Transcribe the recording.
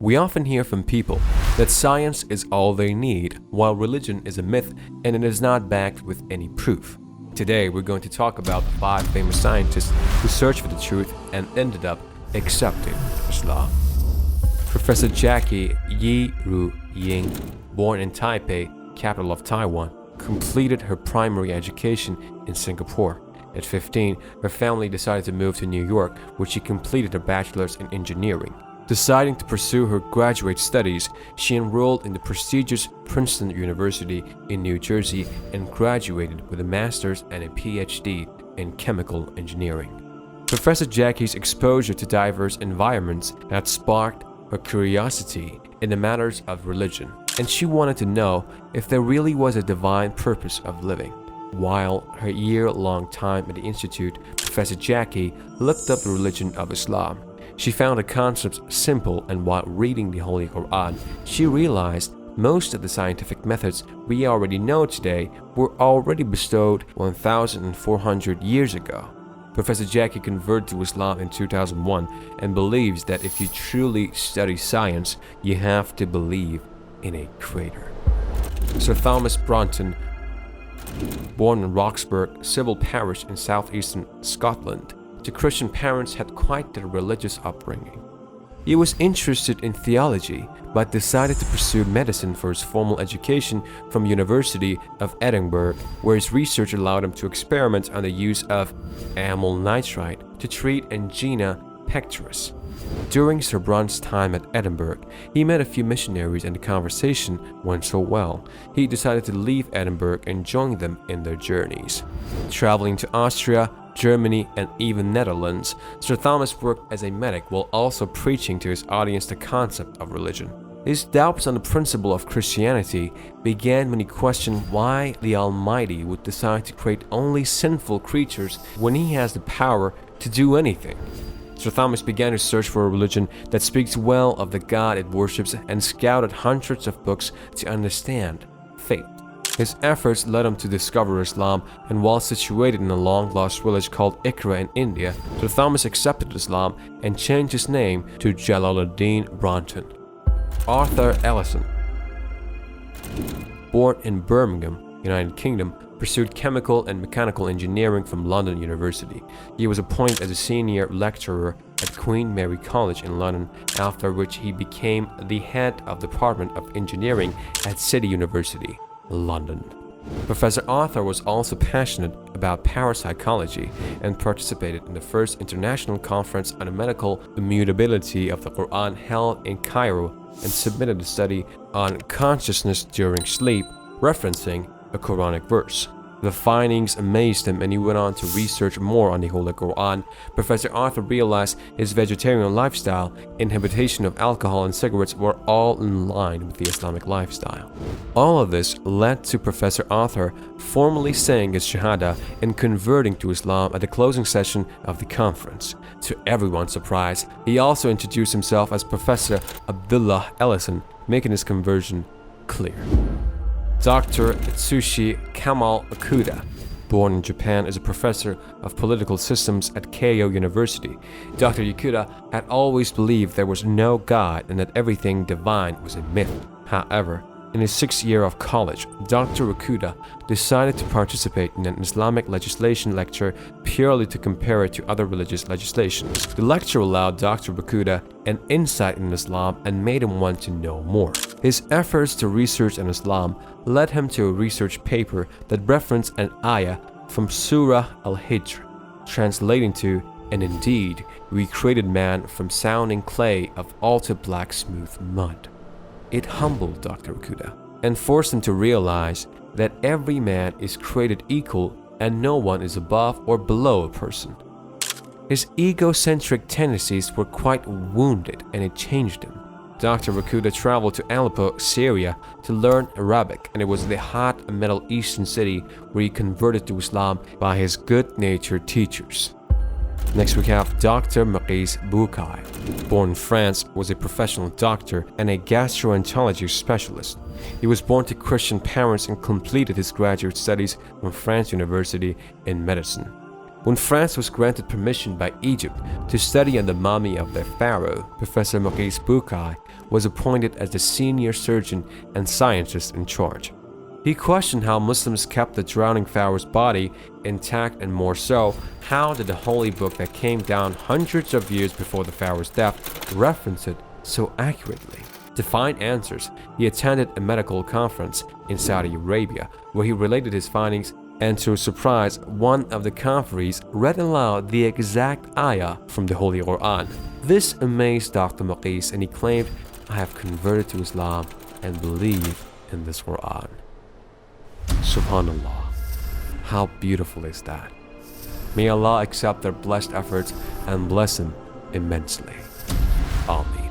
We often hear from people that science is all they need, while religion is a myth and it is not backed with any proof. Today, we're going to talk about the 5 famous scientists who searched for the truth and ended up accepting Islam. Professor Jackie Yiying, born in Taipei, capital of Taiwan, completed her primary education in Singapore. At 15, her family decided to move to New York, where she completed her bachelor's in engineering. Deciding to pursue her graduate studies, she enrolled in the prestigious Princeton University in New Jersey and graduated with a master's and a PhD in chemical engineering. Professor Jackie's exposure to diverse environments had sparked her curiosity in the matters of religion, and she wanted to know if there really was a divine purpose of living. While her year-long time at the Institute, Professor Jackie looked up the religion of Islam. She found the concepts simple, and while reading the Holy Quran, she realized most of the scientific methods we already know today were already bestowed 1,400 years ago. Professor Jackie converted to Islam in 2001 and believes that if you truly study science, you have to believe in a creator. Sir Thomas Bronton, born in Roxburgh, civil parish in southeastern Scotland, to Christian parents, had quite the religious upbringing. He was interested in theology, but decided to pursue medicine for his formal education from University of Edinburgh, where his research allowed him to experiment on the use of amyl nitrite to treat angina pectoris. During Sir Bronton's time at Edinburgh, he met a few missionaries and the conversation went so well, he decided to leave Edinburgh and join them in their journeys. Traveling to Austria, Germany, and even Netherlands, Sir Thomas worked as a medic while also preaching to his audience the concept of religion. His doubts on the principle of Christianity began when he questioned why the Almighty would decide to create only sinful creatures when he has the power to do anything. Sir Thomas began to search for a religion that speaks well of the God it worships and scouted hundreds of books to understand faith. His efforts led him to discover Islam, and while situated in a long-lost village called Ikra in India, Sir Thomas accepted Islam and changed his name to Jalaluddin Bronton. Arthur Ellison, born in Birmingham, United Kingdom, pursued chemical and mechanical engineering from London University. He was appointed as a senior lecturer at Queen Mary College in London, after which he became the head of the Department of Engineering at City University, London. Professor Arthur was also passionate about parapsychology and participated in the first international conference on the medical immutability of the Quran held in Cairo, and submitted a study on consciousness during sleep, referencing a Quranic verse. The findings amazed him, and he went on to research more on the Holy Quran. Professor Arthur realized his vegetarian lifestyle, inhibition of alcohol and cigarettes were all in line with the Islamic lifestyle. All of this led to Professor Arthur formally saying his Shahada and converting to Islam at the closing session of the conference. To everyone's surprise, he also introduced himself as Professor Abdullah Ellison, making his conversion clear. Dr. Atsushi Kamalakuda, born in Japan, is a professor of political systems at Keio University. Dr. Yakuda had always believed there was no God and that everything divine was a myth. However, in his 6th year of college, Dr. Yakuda decided to participate in an Islamic legislation lecture purely to compare it to other religious legislation. The lecture allowed Dr. Yakuda an insight in Islam and made him want to know more. His efforts to research on Islam led him to a research paper that referenced an ayah from Surah Al-Hijr, translating to, "And indeed, we created man from sounding clay of alto black smooth mud." It humbled Dr. Yakuda and forced him to realize that every man is created equal and no one is above or below a person. His egocentric tendencies were quite wounded, and it changed him. Dr. Yakuda traveled to Aleppo, Syria to learn Arabic, and it was the hot Middle Eastern city where he converted to Islam by his good-natured teachers. Next we have Dr. Marquez Bukai. Born in France, was a professional doctor and a gastroenterology specialist. He was born to Christian parents and completed his graduate studies from France University in medicine. When France was granted permission by Egypt to study on the mummy of their pharaoh, Professor Marquez Bukai was appointed as the senior surgeon and scientist in charge. He questioned how Muslims kept the drowning pharaoh's body intact, and more so, how did the holy book that came down hundreds of years before the pharaoh's death reference it so accurately? To find answers, he attended a medical conference in Saudi Arabia where he related his findings, and to his surprise, one of the conferees read aloud the exact ayah from the Holy Quran. This amazed Dr. Marquez, and he claimed, "I have converted to Islam and believe in this Quran." Subhanallah. How beautiful is that? May Allah accept their blessed efforts and bless them immensely. Amen.